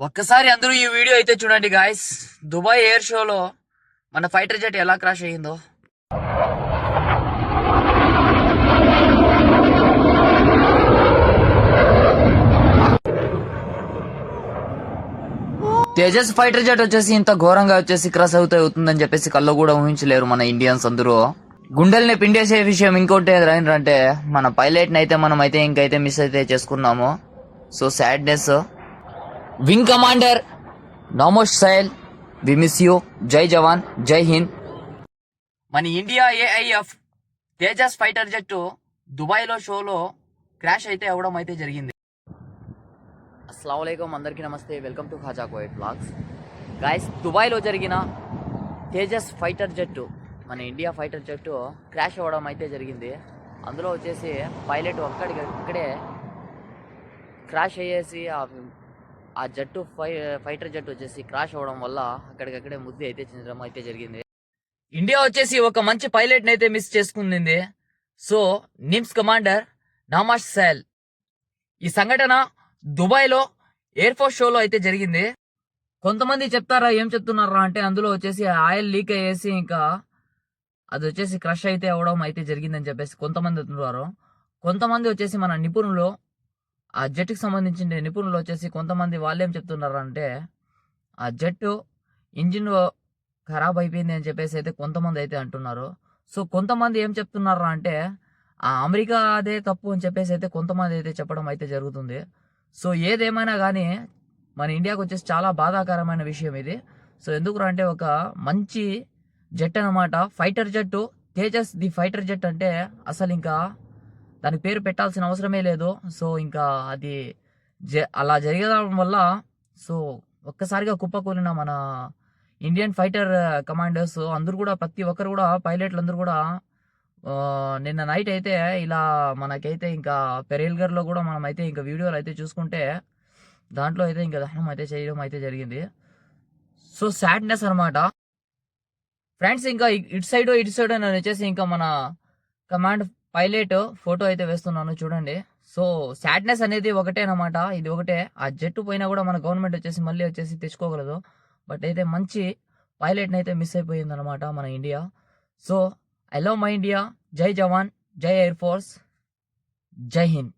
ఒక్కసారి అందరూ ఈ వీడియో అయితే చూడండి గాయస్. దుబాయ్ ఎయిర్ షోలో మన ఫైటర్ జెట్ ఎలా క్రాష్ అయ్యిందో. తేజస్ ఫైటర్ జెట్ వచ్చేసి ఇంత ఘోరంగా వచ్చేసి క్రాష్ అవుతుందని చెప్పేసి కళ్ళు కూడా ఊహించలేరు మన ఇండియన్స్ అందరూ. గుండెల్ని పిండేసే విషయం ఇంకోటి ఏంటంటే మన పైలట్ ని అయితే మనం అయితే ఇంకైతే మిస్ అయితే చేసుకున్నాము. So sadness. Wing commander Namansh Syal, we miss you. జై జవాన్, జై హింద్. మన India AIF Tejas fighter jet Dubai లో షోలో క్రాష్ అయితే అవ్వడం అయితే జరిగింది. అస్సలాము అలైకుం, అందరికీ నమస్తే. Welcome to Khaja Koyat blogs. Guys, దుబాయ్లో జరిగిన తేజస్ ఫైటర్ జెట్, మన ఇండియా ఫైటర్ జెట్ క్రాష్ అవ్వడం అయితే జరిగింది. అందులో వచ్చేసి పైలట్ ఇక్కడే క్రాష్ అయ్యేసి ఆ జట్టు ఫైటర్ జెట్ వచ్చేసి క్రాష్ అవ్వడం వల్ల అక్కడికక్కడే ముద్ది అయితే చెందడం అయితే జరిగింది. ఇండియా వచ్చేసి ఒక మంచి పైలట్ని అయితే మిస్ చేసుకుంది. సో నిమ్స్ కమాండర్ నమోష్ సైల్. ఈ సంఘటన దుబాయ్లో ఎయిర్ ఫోర్స్ షోలో అయితే జరిగింది. కొంతమంది చెప్తారా, ఏం చెప్తున్నారా అంటే అందులో వచ్చేసి ఆయిల్ లీక్ అయ్యేసి ఇంకా అది వచ్చేసి క్రష్ అయితే అవడం అయితే జరిగిందని చెప్పేసి కొంతమంది అంటున్నారు. కొంతమంది వచ్చేసి మన నిపుణులు, ఆ జట్టుకి సంబంధించిన నిపుణులు వచ్చేసి కొంతమంది వాళ్ళు ఏం చెప్తున్నారు అంటే ఆ జట్టు ఇంజిన్ ఖరాబ్ అయిపోయింది అని చెప్పేసి అయితే కొంతమంది అయితే అంటున్నారు. సో కొంతమంది ఏం చెప్తున్నారు అంటే ఆ అమెరికా అదే తప్పు అని చెప్పేసి అయితే కొంతమంది అయితే చెప్పడం అయితే జరుగుతుంది. సో ఏదేమైనా కానీ మన ఇండియాకి వచ్చేసి చాలా బాధాకరమైన విషయం ఇది. సో ఎందుకు అంటే ఒక మంచి జెట్ అనమాట, fighter jet, Tejas the fighter jet అంటే అసలు ఇంకా దానికి పేరు పెట్టాల్సిన అవసరమే లేదు. సో ఇంకా అది అలా జరగడం వల్ల సో ఒక్కసారిగా కుప్పకూలిన మన ఇండియన్ ఫైటర్ కమాండర్స్ అందరూ కూడా, ప్రతి ఒక్కరు కూడా, పైలట్లు అందరూ కూడా నిన్న నైట్ అయితే ఇలా మనకైతే ఇంకా పెరేల్గర్లో కూడా మనం అయితే ఇంకా వీడియోలు అయితే చూసుకుంటే దాంట్లో అయితే ఇంకా దహనం అయితే చేయడం అయితే జరిగింది. సో సాడ్నెస్ అనమాట ఫ్రెండ్స్. ఇంకా ఇటు సైడ్ నేను వచ్చేసి ఇంకా మన కమాండ్ పైలట్ ఫోటో అయితే వేస్తున్నాను చూడండి. సో సాడ్నెస్ అనేది ఒకటే అనమాట, ఇది ఒకటే. ఆ జట్టు పోయినా కూడా మన గవర్నమెంట్ వచ్చేసి మళ్ళీ వచ్చేసి తెచ్చుకోగలదు. బట్ అయితే మంచి పైలట్ని అయితే మిస్ అయిపోయింది అనమాట మన India. So I love my India. జై జవాన్, జై ఎయిర్ ఫోర్స్, జై హింద్.